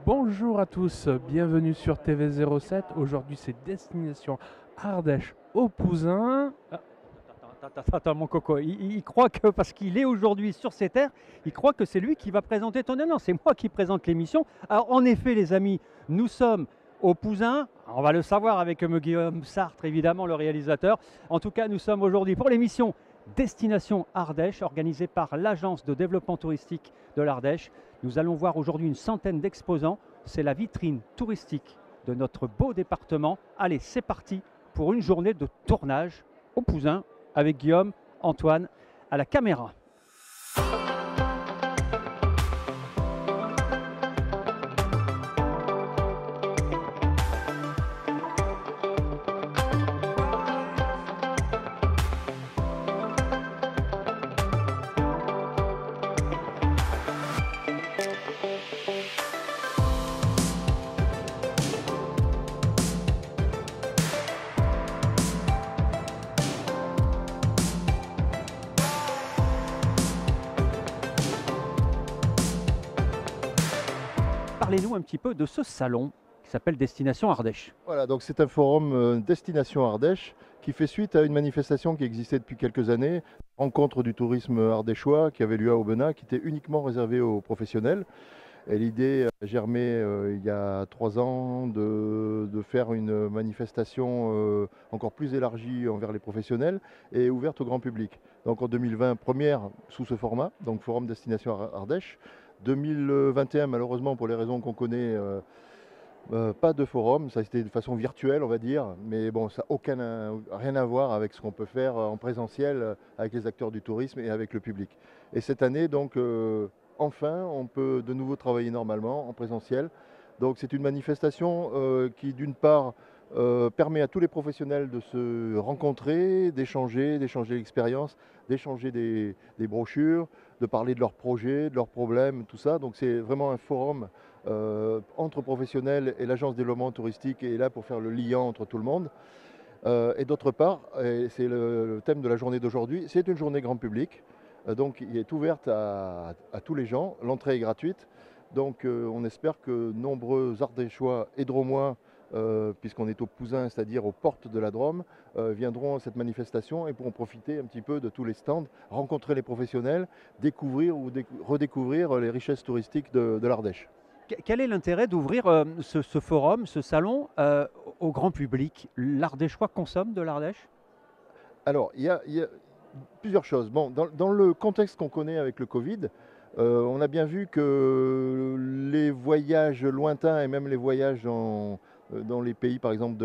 Bonjour à tous, bienvenue sur TV07. Aujourd'hui, c'est Destination Ardèche au Pouzin. Attends, mon coco, il croit que parce qu'il est aujourd'hui sur ces terres, il croit que c'est lui qui va présenter ton... Non, c'est moi qui présente l'émission. Alors en effet les amis, nous sommes au Pouzin, on va le savoir avec Guillaume Sartre évidemment, le réalisateur. En tout cas, nous sommes aujourd'hui pour l'émission Destination Ardèche, organisée par l'Agence de développement touristique de l'Ardèche. Nous allons voir aujourd'hui une centaine d'exposants. C'est la vitrine touristique de notre beau département. Allez, c'est parti pour une journée de tournage au Pouzin avec Guillaume, Antoine à la caméra. Parlez-nous un petit peu de ce salon qui s'appelle Destination Ardèche. Voilà, donc c'est un forum Destination Ardèche qui fait suite à une manifestation qui existait depuis quelques années, rencontre du tourisme ardéchois qui avait lieu à Aubenas, qui était uniquement réservée aux professionnels. Et l'idée a germé il y a 3 ans de faire une manifestation encore plus élargie envers les professionnels et ouverte au grand public. Donc en 2020, première sous ce format, donc Forum Destination Ardèche. 2021, malheureusement, pour les raisons qu'on connaît, pas de forum, ça a été de façon virtuelle, on va dire, mais bon, ça n'a rien à voir avec ce qu'on peut faire en présentiel avec les acteurs du tourisme et avec le public. Et cette année, donc, enfin, on peut de nouveau travailler normalement en présentiel. Donc c'est une manifestation qui, d'une part, permet à tous les professionnels de se rencontrer, d'échanger l'expérience, d'échanger des brochures, de parler de leurs projets, de leurs problèmes, tout ça. Donc c'est vraiment un forum entre professionnels, et l'agence de développement touristique est là pour faire le lien entre tout le monde. Et d'autre part, et c'est le thème de la journée d'aujourd'hui, c'est une journée grand public. Donc il est ouverte à tous les gens, l'entrée est gratuite. Donc on espère que nombreux Ardéchois et Dromois, puisqu'on est au Pouzin, c'est-à-dire aux portes de la Drôme, viendront à cette manifestation et pourront profiter un petit peu de tous les stands, rencontrer les professionnels, découvrir ou redécouvrir les richesses touristiques de l'Ardèche. Quel est l'intérêt d'ouvrir ce forum, ce salon, au grand public? L'Ardéchois consomme de l'Ardèche? Alors, il y a plusieurs choses. Bon, dans le contexte qu'on connaît avec le Covid, on a bien vu que les voyages lointains et même les voyages dans les pays, par exemple,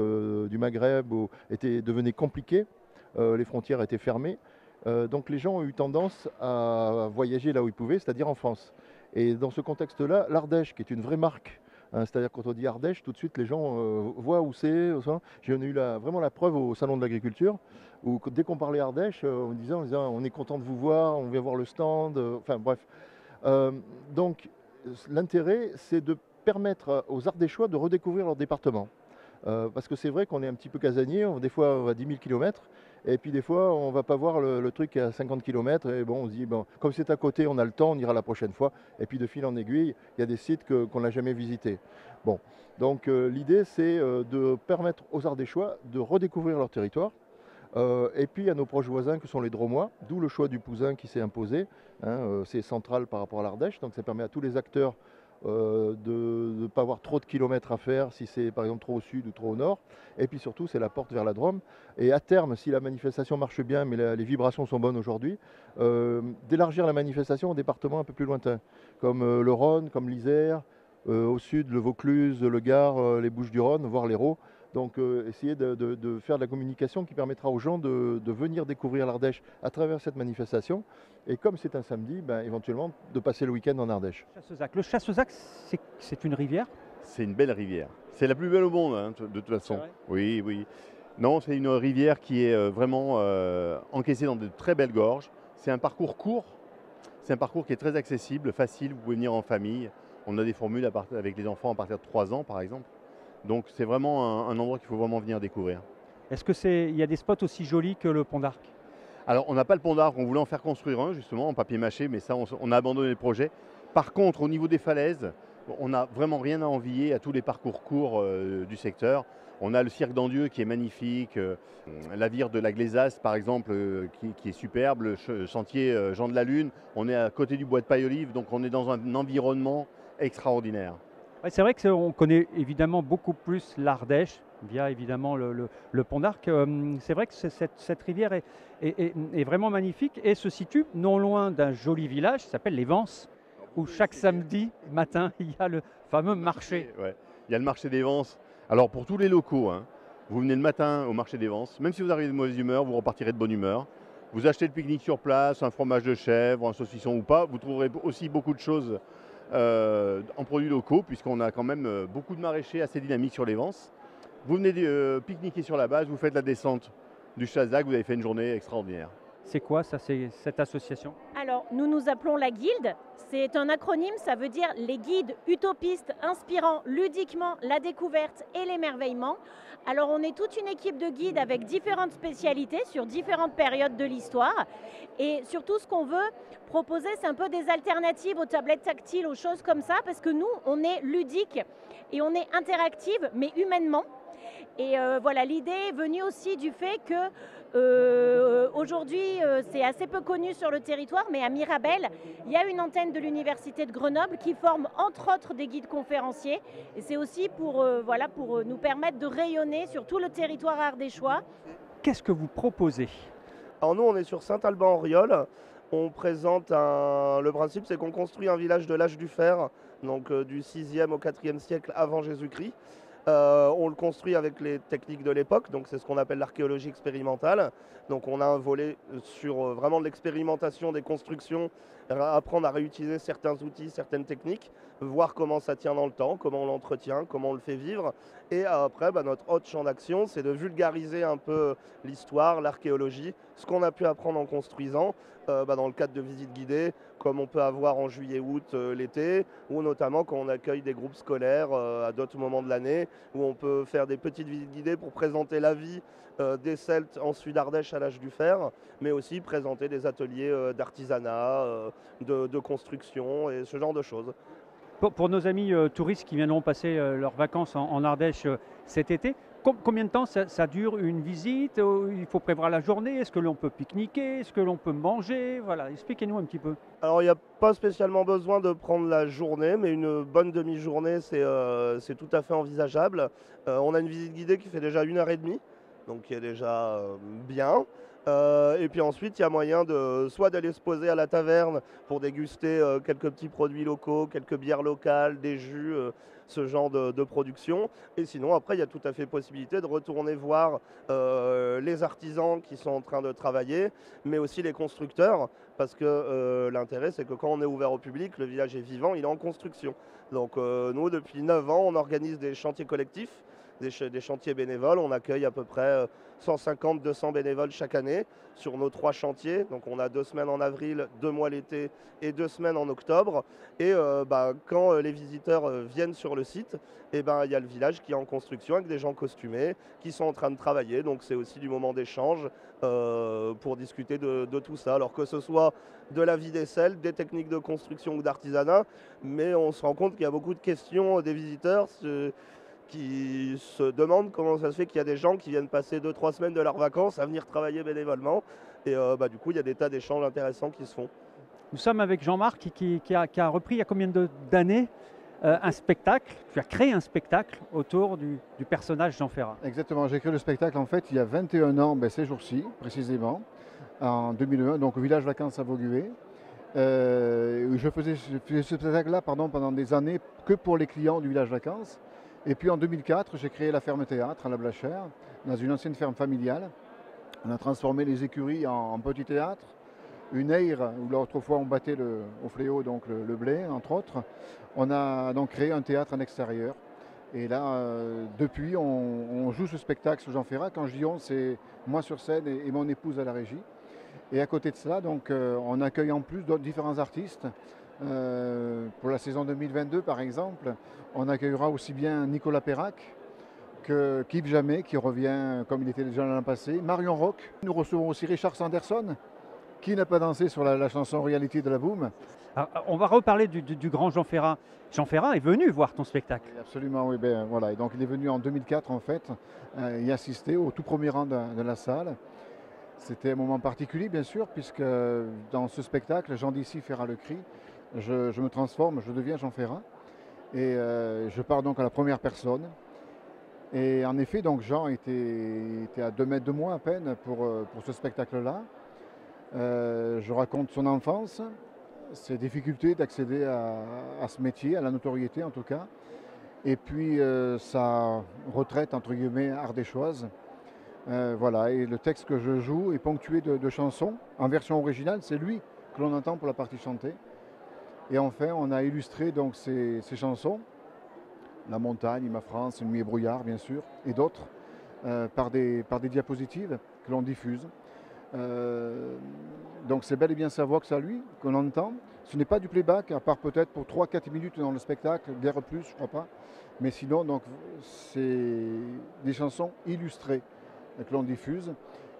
du Maghreb, devenaient compliqués. Les frontières étaient fermées. Donc les gens ont eu tendance à voyager là où ils pouvaient, c'est-à-dire en France. Et dans ce contexte-là, l'Ardèche, qui est une vraie marque, hein, c'est-à-dire quand on dit Ardèche, tout de suite les gens voient où c'est. J'en ai eu vraiment la preuve au Salon de l'Agriculture, où dès qu'on parlait Ardèche, on disait on est content de vous voir, on vient voir le stand, enfin bref. Donc l'intérêt, c'est de permettre aux Ardéchois de redécouvrir leur département. Parce que c'est vrai qu'on est un petit peu casanier, des fois on va à 10 000 km, et puis des fois on ne va pas voir le truc à 50 km, et bon on se dit, bon, comme c'est à côté, on a le temps, on ira la prochaine fois, et puis de fil en aiguille, il y a des sites qu'on n'a jamais visités. Bon, donc l'idée c'est de permettre aux Ardéchois de redécouvrir leur territoire, et puis à nos proches voisins que sont les Dromois, d'où le choix du Pouzin qui s'est imposé, hein, c'est central par rapport à l'Ardèche, donc ça permet à tous les acteurs de ne pas avoir trop de kilomètres à faire si c'est par exemple trop au sud ou trop au nord. Et puis surtout, c'est la porte vers la Drôme. Et à terme, si la manifestation marche bien, mais les vibrations sont bonnes aujourd'hui, d'élargir la manifestation aux départements un peu plus lointains, comme le Rhône, comme l'Isère, au sud, le Vaucluse, le Gard, les Bouches-du-Rhône, voire l'Hérault. Donc essayer de faire de la communication qui permettra aux gens de venir découvrir l'Ardèche à travers cette manifestation. Et comme c'est un samedi, ben, éventuellement de passer le week-end en Ardèche. Le Chassezac, c'est une rivière? C'est une belle rivière. C'est la plus belle au monde, hein, de toute façon. Oui, oui. Non, c'est une rivière qui est vraiment encaissée dans de très belles gorges. C'est un parcours court, c'est un parcours qui est très accessible, facile, vous pouvez venir en famille. On a des formules avec les enfants à partir de 3 ans par exemple. Donc c'est vraiment un endroit qu'il faut vraiment venir découvrir. Est-ce qu'il y a des spots aussi jolis que le Pont d'Arc? Alors on n'a pas le pont d'Arc, on voulait en faire construire un justement en papier mâché, mais ça on a abandonné le projet. Par contre au niveau des falaises, on n'a vraiment rien à envier à tous les parcours courts du secteur. On a le cirque d'Andieu qui est magnifique, la vire de la Glaisasse par exemple qui est superbe, le chantier Jean de la Lune. On est à côté du bois de Paille-Olive, donc on est dans un environnement extraordinaire. Ouais, c'est vrai qu'on connaît évidemment beaucoup plus l'Ardèche via évidemment le Pont d'Arc. C'est vrai que cette rivière est vraiment magnifique et se situe non loin d'un joli village qui s'appelle les Vences, où chaque samedi matin il y a le fameux marché. Ouais. Il y a le marché des Vences. Alors pour tous les locaux, hein, vous venez le matin au marché des Vences, même si vous arrivez de mauvaise humeur, vous repartirez de bonne humeur. Vous achetez le pique-nique sur place, un fromage de chèvre, un saucisson ou pas, vous trouverez aussi beaucoup de choses en produits locaux, puisqu'on a quand même beaucoup de maraîchers assez dynamiques sur les Vences. Vous venez pique-niquer sur la base, vous faites la descente du Chazac, vous avez fait une journée extraordinaire. C'est quoi ça, c'est cette association? Alors, nous nous appelons la Guilde. C'est un acronyme, ça veut dire les guides utopistes inspirant ludiquement la découverte et l'émerveillement. Alors, on est toute une équipe de guides avec différentes spécialités sur différentes périodes de l'histoire. Et surtout, ce qu'on veut proposer, c'est un peu des alternatives aux tablettes tactiles, aux choses comme ça, parce que nous, on est ludique et on est interactive, mais humainement. Et voilà, l'idée est venue aussi du fait que aujourd'hui, c'est assez peu connu sur le territoire, mais à Mirabel, il y a une antenne de l'Université de Grenoble qui forme entre autres des guides conférenciers. Et c'est aussi pour nous permettre de rayonner sur tout le territoire ardéchois. Qu'est-ce que vous proposez? Alors nous, on est sur Saint-Alban-Auriol. On présente le principe, c'est qu'on construit un village de l'âge du fer, donc du 6e au 4e siècle avant Jésus-Christ. On le construit avec les techniques de l'époque, donc c'est ce qu'on appelle l'archéologie expérimentale. Donc on a un volet sur vraiment de l'expérimentation des constructions, apprendre à réutiliser certains outils, certaines techniques, voir comment ça tient dans le temps, comment on l'entretient, comment on le fait vivre. Et après, notre autre champ d'action, c'est de vulgariser un peu l'histoire, l'archéologie, ce qu'on a pu apprendre en construisant dans le cadre de visites guidées, comme on peut avoir en juillet-août l'été, ou notamment quand on accueille des groupes scolaires à d'autres moments de l'année, où on peut faire des petites visites guidées pour présenter la vie des Celtes en Sud-Ardèche à l'âge du fer, mais aussi présenter des ateliers d'artisanat, de construction et ce genre de choses. Pour nos amis touristes qui viendront passer leurs vacances en Ardèche cet été, combien de temps ça dure une visite? Il faut prévoir la journée? Est-ce que l'on peut pique-niquer? Est-ce que l'on peut manger? Voilà, expliquez-nous un petit peu. Alors il n'y a pas spécialement besoin de prendre la journée, mais une bonne demi-journée c'est tout à fait envisageable. On a une visite guidée qui fait déjà 1h30, donc qui est déjà bien. Et puis ensuite, il y a moyen soit d'aller se poser à la taverne pour déguster quelques petits produits locaux, quelques bières locales, des jus, ce genre de production. Et sinon, après, il y a tout à fait possibilité de retourner voir les artisans qui sont en train de travailler, mais aussi les constructeurs, parce que l'intérêt, c'est que quand on est ouvert au public, le village est vivant, il est en construction. Donc nous, depuis 9 ans, on organise des chantiers collectifs, des chantiers bénévoles. On accueille à peu près 150-200 bénévoles chaque année sur nos 3 chantiers. Donc on a 2 semaines en avril, 2 mois l'été et 2 semaines en octobre. Et quand les visiteurs viennent sur le site, il y a le village qui est en construction avec des gens costumés qui sont en train de travailler. Donc c'est aussi du moment d'échange pour discuter de tout ça. Alors que ce soit de la vie des Celtes, des techniques de construction ou d'artisanat, mais on se rend compte qu'il y a beaucoup de questions des visiteurs qui se demandent comment ça se fait qu'il y a des gens qui viennent passer 2-3 semaines de leurs vacances à venir travailler bénévolement. Et du coup, il y a des tas d'échanges intéressants qui se font. Nous sommes avec Jean-Marc qui a repris il y a combien d'années un spectacle. Tu as créé un spectacle autour du personnage Jean Ferrat. Exactement, j'ai créé le spectacle en fait il y a 21 ans, ces jours-ci précisément, en 2001, donc au village vacances à Vaugué. Je faisais ce spectacle-là pendant des années que pour les clients du village vacances. Et puis en 2004, j'ai créé la ferme théâtre à la Blachère, dans une ancienne ferme familiale. On a transformé les écuries en petit théâtre, une aire où autrefois on battait au fléau donc le blé, entre autres. On a donc créé un théâtre en extérieur. Et là, depuis, on joue ce spectacle sous Jean Ferrat. Quand je dis on, c'est moi sur scène et mon épouse à la régie. Et à côté de cela, donc, on accueille en plus d'autres différents artistes. Pour la saison 2022, par exemple, on accueillera aussi bien Nicolas Perrac que Yves Jamais, qui revient comme il était déjà l'an passé, Marion Rock. Nous recevons aussi Richard Sanderson, qui n'a pas dansé sur la chanson Reality de la Boom. Alors, on va reparler du grand Jean Ferrat. Jean Ferrat est venu voir ton spectacle. Absolument, oui. Ben, voilà. Et donc il est venu en 2004 en fait, y assister au tout premier rang de la salle. C'était un moment particulier bien sûr, puisque dans ce spectacle, Jean d'ici Ferrat le cri, je me transforme, je deviens Jean Ferrat. Et je pars donc à la première personne. Et en effet, donc Jean était à 2 mètres de moi à peine pour ce spectacle-là. Je raconte son enfance, ses difficultés d'accéder à ce métier, à la notoriété en tout cas, et puis sa retraite entre guillemets ardéchoise. Voilà, et le texte que je joue est ponctué de chansons. En version originale, c'est lui que l'on entend pour la partie chantée. Et enfin, on a illustré donc ces chansons, La montagne, Ma France, Nuit et brouillard bien sûr, et d'autres, par des diapositives que l'on diffuse. Donc c'est bel et bien sa voix que c'est à lui qu'on entend. Ce n'est pas du playback, à part peut-être pour 3-4 minutes dans le spectacle, guère plus, je crois pas. Mais sinon, donc, c'est des chansons illustrées que l'on diffuse.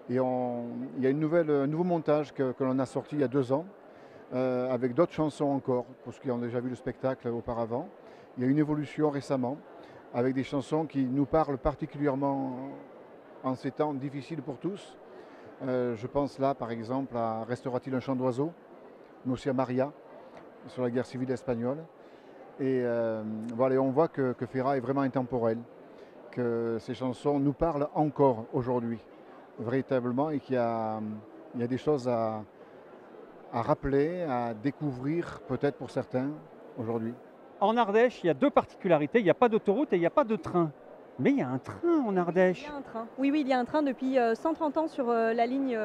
Et il y a un nouveau montage que l'on a sorti il y a 2 ans, avec d'autres chansons encore, pour ceux qui ont déjà vu le spectacle auparavant. Il y a une évolution récemment, avec des chansons qui nous parlent particulièrement en ces temps difficiles pour tous. Je pense là, par exemple, à Restera-t-il un chant d'oiseau, mais aussi à Maria, sur la guerre civile espagnole. Et voilà, et on voit que Ferrat est vraiment intemporel, que ces chansons nous parlent encore aujourd'hui, véritablement, et qu'il y a des choses à rappeler, à découvrir, peut-être pour certains, aujourd'hui. En Ardèche, il y a 2 particularités. Il n'y a pas d'autoroute et il n'y a pas de train. Mais il y a un train en Ardèche. Il y a un train. Oui, il y a un train depuis 130 ans sur la ligne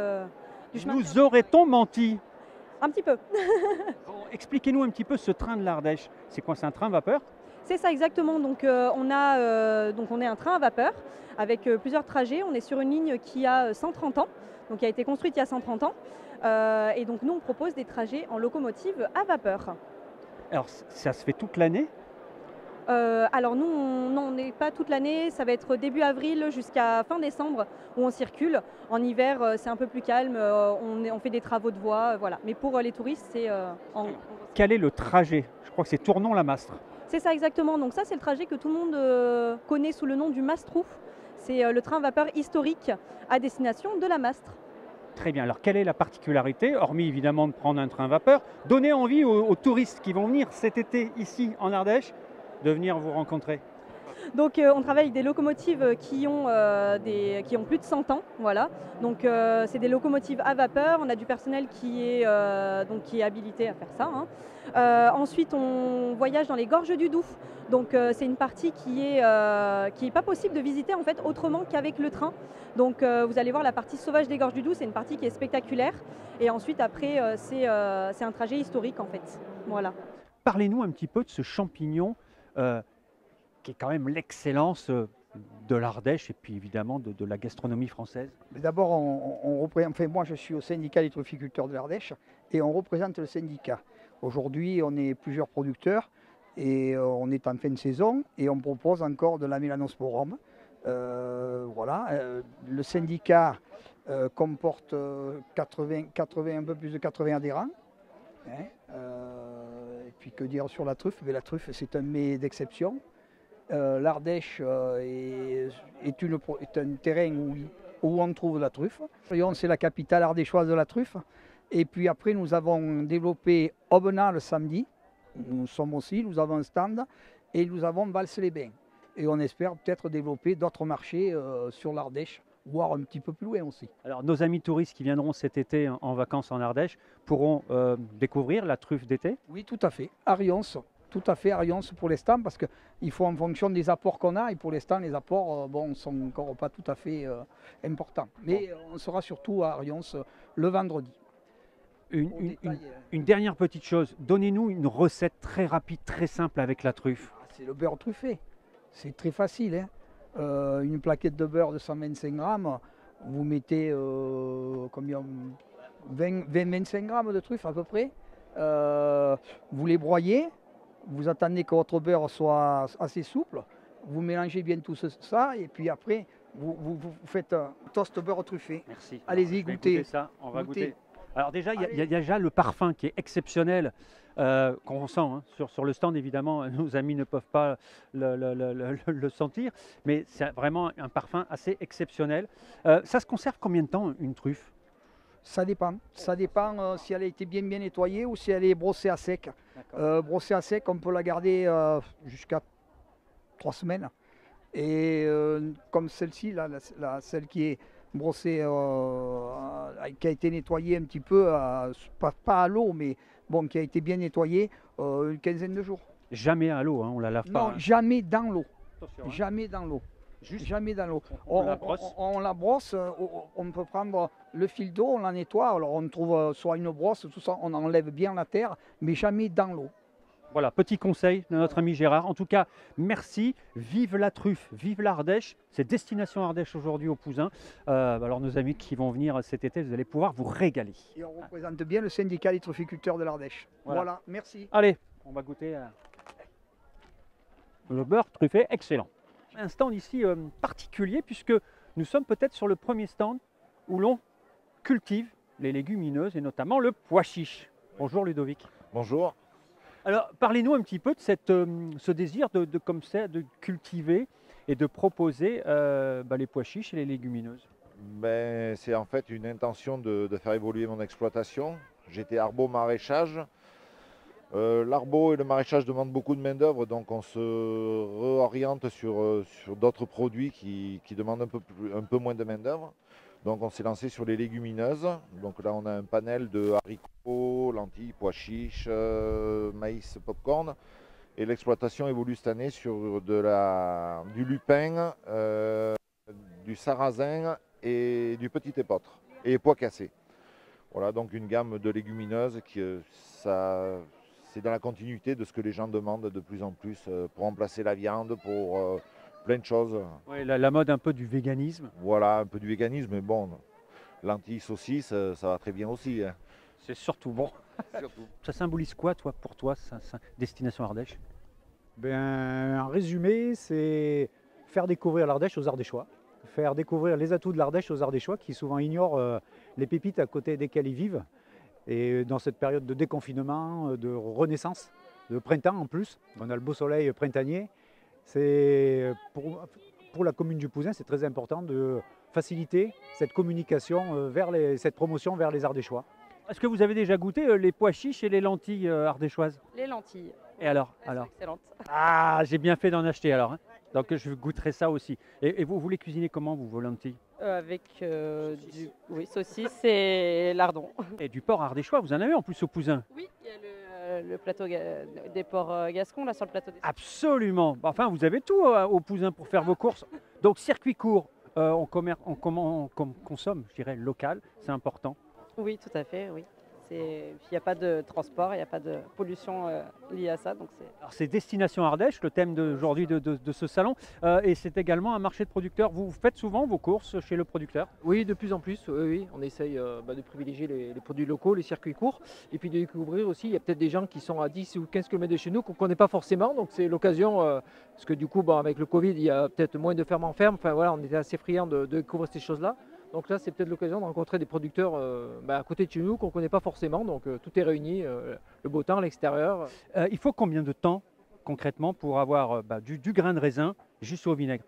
du chemin. Nous aurait-on menti? Un petit peu. Bon, expliquez-nous un petit peu ce train de l'Ardèche. C'est quoi, c'est un train vapeur? C'est ça exactement. Donc on est un train à vapeur avec plusieurs trajets. On est sur une ligne qui a 130 ans, donc qui a été construite il y a 130 ans. Et donc nous on propose des trajets en locomotive à vapeur. Alors ça se fait toute l'année? Alors nous, on n'est pas toute l'année, ça va être début avril jusqu'à fin décembre où on circule. En hiver, c'est un peu plus calme, on fait des travaux de voie, voilà. Mais pour les touristes, c'est Quel est le trajet? Je crois que c'est Tournon-la-Mastre. C'est ça exactement, donc ça c'est le trajet que tout le monde connaît sous le nom du Mastrouf. C'est le train vapeur historique à destination de la Mastre. Très bien, alors quelle est la particularité, hormis évidemment de prendre un train vapeur, donner envie aux touristes qui vont venir cet été ici en Ardèche de venir vous rencontrer? Donc on travaille avec des locomotives qui ont plus de 100 ans, voilà. Donc c'est des locomotives à vapeur, on a du personnel qui est habilité à faire ça, hein. Ensuite on voyage dans les gorges du Doubs, donc c'est une partie qui est pas possible de visiter en fait autrement qu'avec le train. Donc vous allez voir la partie sauvage des gorges du Doubs, c'est une partie qui est spectaculaire, et ensuite après c'est un trajet historique en fait, voilà. Parlez-nous un petit peu de ce champignon qui est quand même l'excellence de l'Ardèche et puis évidemment de la gastronomie française. D'abord, moi je suis au syndicat des trufficulteurs de l'Ardèche et on représente le syndicat. Aujourd'hui, on est plusieurs producteurs et on est en fin de saison et on propose encore de la mélanosporum. Voilà. Le syndicat comporte un peu plus de 80 adhérents. Hein. Et puis que dire sur la truffe? Mais la truffe, c'est un mets d'exception. L'Ardèche est un terrain où on trouve la truffe. Lyon, c'est la capitale ardéchoise de la truffe. Et puis après, nous avons développé Aubenas le samedi. Nous avons un stand et nous avons Vals-les-Bains. Et on espère peut-être développer d'autres marchés sur l'Ardèche, voire un petit peu plus loin aussi. Alors nos amis touristes qui viendront cet été en vacances en Ardèche pourront découvrir la truffe d'été? Oui, tout à fait. À Rions. Tout à fait à Rions pour l'instant, parce qu'il faut en fonction des apports qu'on a, et pour l'instant les apports sont encore pas tout à fait importants. Mais on sera surtout à Rions le vendredi. Une dernière petite chose, donnez-nous une recette très rapide, très simple avec la truffe. C'est le beurre truffé, c'est très facile. Hein. Une plaquette de beurre de 125 grammes, vous mettez 20-25 grammes de truffes à peu près. Vous les broyez, vous attendez que votre beurre soit assez souple, vous mélangez bien tout ça et puis après vous faites un toast beurre truffé. Merci. Allez-y, goûtez. Ça, on va Goûtez. goûter. Alors déjà, il y a déjà le parfum qui est exceptionnel, qu'on sent hein. Sur le stand. Évidemment, nos amis ne peuvent pas le sentir, mais c'est vraiment un parfum assez exceptionnel. Ça se conserve combien de temps, une truffe? Ça dépend. Ça dépend si elle a été bien nettoyée ou si elle est brossée à sec. Brossée à sec, on peut la garder jusqu'à 3 semaines. Et comme celle-ci, celle qui est brossée, qui a été nettoyée un petit peu, pas à l'eau, mais bon, qui a été bien nettoyée, une quinzaine de jours. Jamais à l'eau, hein, on la lave pas. Non, Hein. jamais dans l'eau. Attention, hein. Jamais dans l'eau. Juste, Jamais dans l'eau. on la brosse. On la brosse, on peut prendre le fil d'eau, on la nettoie, alors on trouve soit une brosse, tout ça, on enlève bien la terre, mais jamais dans l'eau. Voilà, petit conseil de notre ami Gérard. En tout cas, merci. Vive la truffe, vive l'Ardèche. C'est Destination Ardèche aujourd'hui au Pouzin. Alors nos amis qui vont venir cet été, vous allez pouvoir vous régaler. Et on représente bien le syndicat des trufficulteurs de l'Ardèche. Voilà, merci. Allez, on va goûter le beurre truffé, excellent. Un stand ici particulier puisque nous sommes peut-être sur le premier stand où l'on cultive les légumineuses et notamment le pois chiche. Bonjour Ludovic. Bonjour. Alors parlez-nous un petit peu de ce désir comme ça, de cultiver et de proposer les pois chiches et les légumineuses. C'est en fait une intention de faire évoluer mon exploitation. J'étais arbo-maraîchage. L'arbo et le maraîchage demandent beaucoup de main d'œuvre, donc on se réoriente sur d'autres produits qui demandent un peu moins de main d'œuvre. Donc on s'est lancé sur les légumineuses. Donc là on a un panel de haricots, lentilles, pois chiches, maïs, popcorn. Et l'exploitation évolue cette année sur du lupin, du sarrasin et du petit épeautre et pois cassés. Voilà donc une gamme de légumineuses c'est dans la continuité de ce que les gens demandent de plus en plus pour remplacer la viande, pour plein de choses. Oui, la mode un peu du véganisme. Voilà, un peu du véganisme, mais bon, lentilles, saucisses, ça va très bien aussi. Hein. C'est surtout bon. Surtout. Ça symbolise quoi, pour toi, Destination Ardèche? En résumé, c'est faire découvrir l'Ardèche aux Ardéchois. Faire découvrir les atouts de l'Ardèche aux Ardéchois qui souvent ignorent les pépites à côté desquelles ils vivent. Et dans cette période de déconfinement, de renaissance, de printemps en plus, on a le beau soleil printanier. C'est pour la commune du Pouzin, c'est très important de faciliter cette communication, cette promotion vers les Ardéchois. Est-ce que vous avez déjà goûté les pois chiches et les lentilles ardéchoises? Les lentilles. Et alors, Excellente. Ah, j'ai bien fait d'en acheter alors. Hein. Donc je goûterai ça aussi. Et vous les cuisinez comment, vos lentilles? Avec saucisse et lardon. Et du porc ardéchois, vous en avez en plus au Pouzin? Oui, il y a le plateau des porcs gascons là sur le plateau des... Absolument. Enfin, vous avez tout au Pouzin pour faire vos courses. Donc circuit court, on consomme, je dirais, local, c'est important. Oui, tout à fait, oui. Il n'y a pas de transport, il n'y a pas de pollution liée à ça. Alors c'est Destination Ardèche, le thème d'aujourd'hui de ce salon. Et c'est également un marché de producteurs. Vous faites souvent vos courses chez le producteur? Oui, de plus en plus. Oui. On essaye de privilégier les produits locaux, les circuits courts. Et puis de découvrir aussi, il y a peut-être des gens qui sont à 10 ou 15 km de chez nous qu'on ne connaît pas forcément. Donc c'est l'occasion, parce que du coup, avec le Covid, il y a peut-être moins de fermes en ferme. Enfin voilà, on était assez friands de découvrir ces choses-là. Donc là, c'est peut-être l'occasion de rencontrer des producteurs à côté de chez nous qu'on ne connaît pas forcément. Donc tout est réuni, le beau temps, l'extérieur. Il faut combien de temps concrètement pour avoir du grain de raisin jusqu'au vinaigre?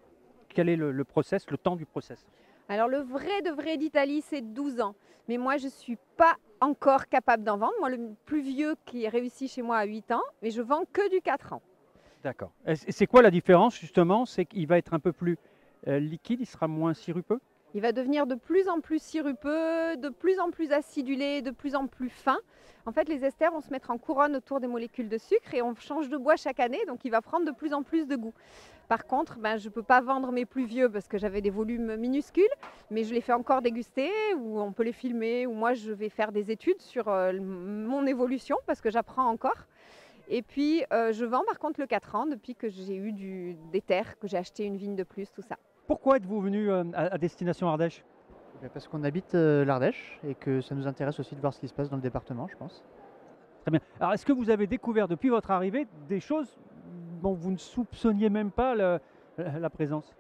Quel est le process, le temps du process? Alors le vrai d'Italie, c'est 12 ans. Mais moi, je ne suis pas encore capable d'en vendre. Moi, le plus vieux qui est réussi chez moi a 8 ans, mais je vends que du 4 ans. D'accord. Et c'est quoi la différence justement? C'est qu'il va être un peu plus liquide, il sera moins sirupeux? Il va devenir de plus en plus sirupeux, de plus en plus acidulé, de plus en plus fin. En fait, les esters vont se mettre en couronne autour des molécules de sucre et on change de bois chaque année, donc il va prendre de plus en plus de goût. Par contre, je ne peux pas vendre mes plus vieux parce que j'avais des volumes minuscules, mais je les fais encore déguster ou on peut les filmer, ou moi je vais faire des études sur mon évolution parce que j'apprends encore. Et puis, je vends par contre le 4 ans depuis que j'ai eu des terres, que j'ai acheté une vigne de plus, tout ça. Pourquoi êtes-vous venu à Destination Ardèche? Parce qu'on habite l'Ardèche et que ça nous intéresse aussi de voir ce qui se passe dans le département, je pense. Très bien. Alors, est-ce que vous avez découvert depuis votre arrivée des choses dont vous ne soupçonniez même pas la présence?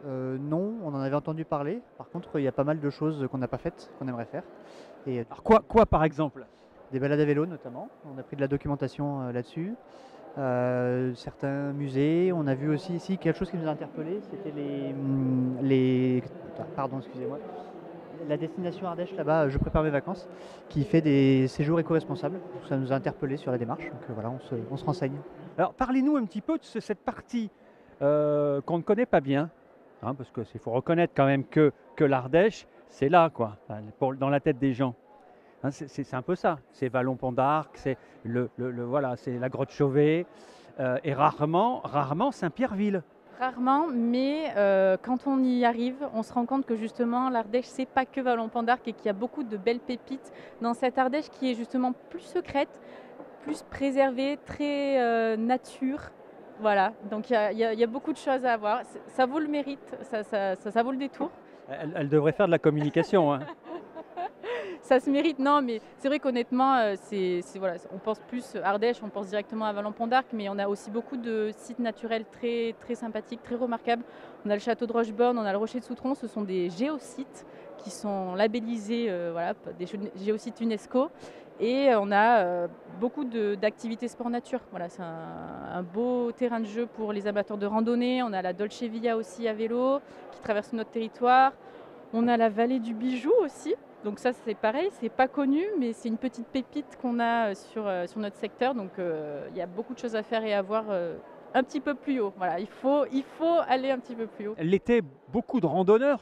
Non, on en avait entendu parler. Par contre, il y a pas mal de choses qu'on n'a pas faites, qu'on aimerait faire. Et, Alors, quoi par exemple? des balades à vélo notamment. On a pris de la documentation là-dessus. Certains musées. On a vu aussi ici quelque chose qui nous a interpellés. C'était pardon, excusez-moi. La destination Ardèche là-bas, je prépare mes vacances, qui fait des séjours éco-responsables. Ça nous a interpellés sur la démarche. Donc voilà, on se renseigne. Alors, parlez-nous un petit peu de cette partie qu'on ne connaît pas bien, hein, parce qu'il faut reconnaître quand même que l'Ardèche, c'est là, quoi, dans la tête des gens. Hein, c'est un peu ça. C'est Vallon-Pont d'Arc, c'est voilà, c'est la grotte Chauvet, et rarement Saint-Pierreville. Rarement, mais quand on y arrive, on se rend compte que justement l'Ardèche, c'est pas que Vallon-Pont d'Arc et qu'il y a beaucoup de belles pépites dans cette Ardèche qui est justement plus secrète, plus préservée, très nature. Voilà, donc il y a beaucoup de choses à voir. Ça vaut le mérite, ça vaut le détour. Elle devrait faire de la communication. Hein. Ça se mérite, non, mais c'est vrai qu'honnêtement, voilà, on pense plus Ardèche, on pense directement à Vallon-Pont d'Arc, mais on a aussi beaucoup de sites naturels très, très sympathiques, très remarquables. On a le château de Rocheborne, on a le Rocher de Soutron, ce sont des géosites qui sont labellisés, voilà, des géosites UNESCO. Et on a beaucoup d'activités sport-nature. Voilà, c'est un beau terrain de jeu pour les amateurs de randonnée. On a la Dolce Via aussi à vélo qui traverse notre territoire. On a la vallée du Bijou aussi. Donc ça, c'est pareil, c'est pas connu, mais c'est une petite pépite qu'on a sur notre secteur. Donc il y a beaucoup de choses à faire et à voir un petit peu plus haut. Voilà, il faut aller un petit peu plus haut. L'été, beaucoup de randonneurs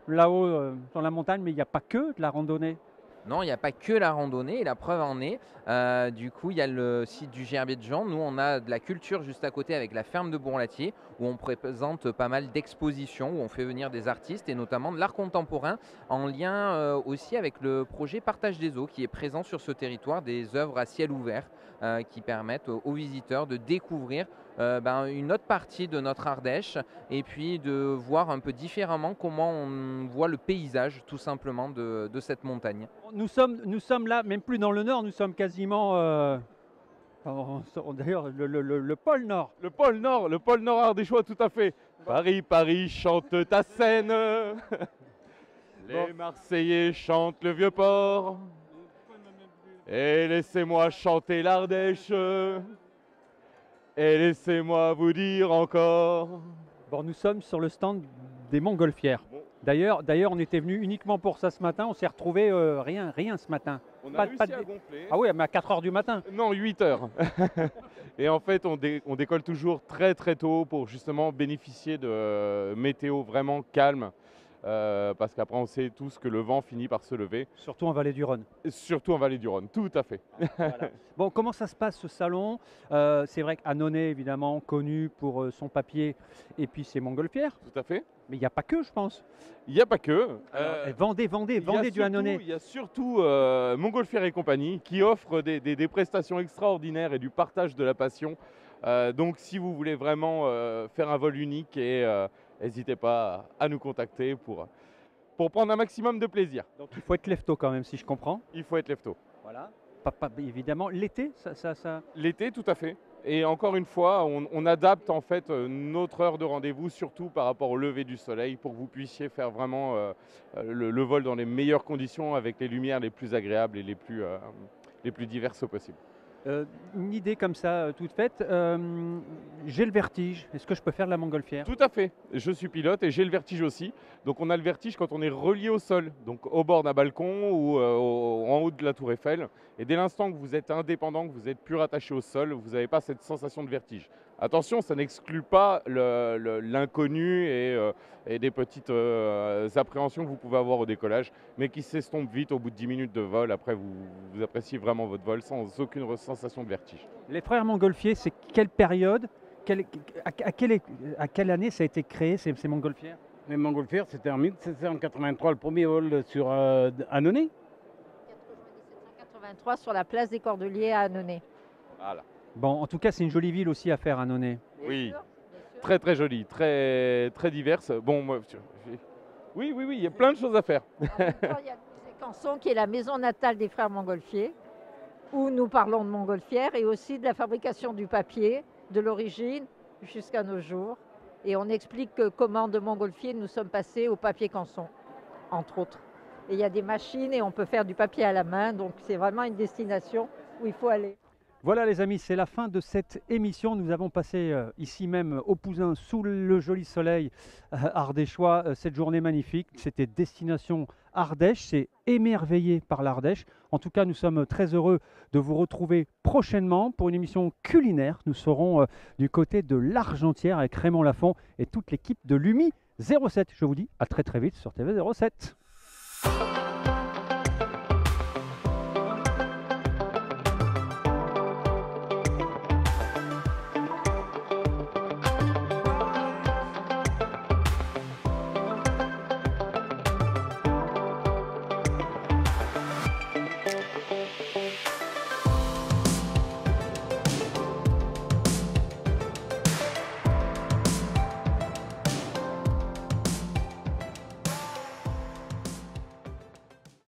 là-haut dans la montagne, mais il n'y a pas que de la randonnée. Non, il n'y a pas que la randonnée, et la preuve en est. Du coup, il y a le site du Gerbier de Jean. Nous, on a de la culture juste à côté avec la ferme de Bourlatier, où on présente pas mal d'expositions, où on fait venir des artistes, et notamment de l'art contemporain, en lien aussi avec le projet Partage des eaux, qui est présent sur ce territoire, des œuvres à ciel ouvert, qui permettent aux visiteurs de découvrir une autre partie de notre Ardèche, et puis de voir un peu différemment comment on voit le paysage, tout simplement, de cette montagne. Nous sommes là, même plus dans le nord, nous sommes quasiment d'ailleurs le pôle nord. Le pôle nord ardéchois, tout à fait. Paris, Paris, chante ta Seine. Les Marseillais chantent le vieux port. Et laissez-moi chanter l'Ardèche. Et laissez-moi vous dire encore. Bon, nous sommes sur le stand des Montgolfières. D'ailleurs, on était venu uniquement pour ça ce matin. On s'est retrouvé rien ce matin. On a réussi à gonfler. Ah oui, mais à 4 h du matin. Non, 8 h. Et en fait, on décolle toujours très très tôt pour justement bénéficier de météo vraiment calme. Parce qu'après, on sait tous que le vent finit par se lever. Surtout en vallée du Rhône. Surtout en vallée du Rhône, tout à fait. Voilà. Bon, comment ça se passe ce salon? C'est vrai qu'Annonay, évidemment, connu pour son papier et puis ses montgolfières. Tout à fait. Mais il n'y a pas que, je pense. Il n'y a pas que. Vendez du Annonay. Il y a surtout Montgolfières et compagnie qui offre des prestations extraordinaires et du partage de la passion. Donc, si vous voulez vraiment faire un vol unique, n'hésitez pas à nous contacter pour prendre un maximum de plaisir. Donc, il faut être lève-tôt quand même, si je comprends. Il faut être lève-tôt. Voilà. Évidemment, l'été, ça... L'été, tout à fait. Et encore une fois, on adapte en fait notre heure de rendez-vous, surtout par rapport au lever du soleil, pour que vous puissiez faire vraiment le vol dans les meilleures conditions, avec les lumières les plus agréables et les plus diverses possibles. Une idée comme ça, toute faite, j'ai le vertige. Est-ce que je peux faire de la montgolfière? Tout à fait. Je suis pilote et j'ai le vertige aussi. Donc on a le vertige quand on est relié au sol, donc au bord d'un balcon ou en haut de la tour Eiffel. Et dès l'instant que vous êtes indépendant, que vous êtes plus rattaché au sol, vous n'avez pas cette sensation de vertige. Attention, ça n'exclut pas l'inconnu et des petites appréhensions que vous pouvez avoir au décollage, mais qui s'estompent vite au bout de 10 minutes de vol. Après, vous appréciez vraiment votre vol sans aucune sensation de vertige. Les frères Montgolfier, c'est quelle période, à quelle année ça a été créé, ces montgolfières? Les montgolfières, c'était en 1783, le premier vol sur Annonay. 1783 sur la place des Cordeliers à Annonay. Voilà. Bon, en tout cas, c'est une jolie ville aussi à faire, Annonay. Oui, très très jolie, très très diverse. Bon, moi, Oui, il y a plein de choses à faire. En même temps, il y a le musée Canson qui est la maison natale des frères Montgolfier, où nous parlons de montgolfière et aussi de la fabrication du papier, de l'origine jusqu'à nos jours. Et on explique comment de Montgolfier nous sommes passés au papier Canson, entre autres. Et il y a des machines et on peut faire du papier à la main, donc c'est vraiment une destination où il faut aller. Voilà les amis, c'est la fin de cette émission. Nous avons passé ici même au Pouzin, sous le joli soleil ardéchois, cette journée magnifique. C'était Destination Ardèche, c'est émerveillé par l'Ardèche. En tout cas, nous sommes très heureux de vous retrouver prochainement pour une émission culinaire. Nous serons du côté de l'Argentière avec Raymond Lafont et toute l'équipe de l'UMI 07. Je vous dis à très vite sur TV 07.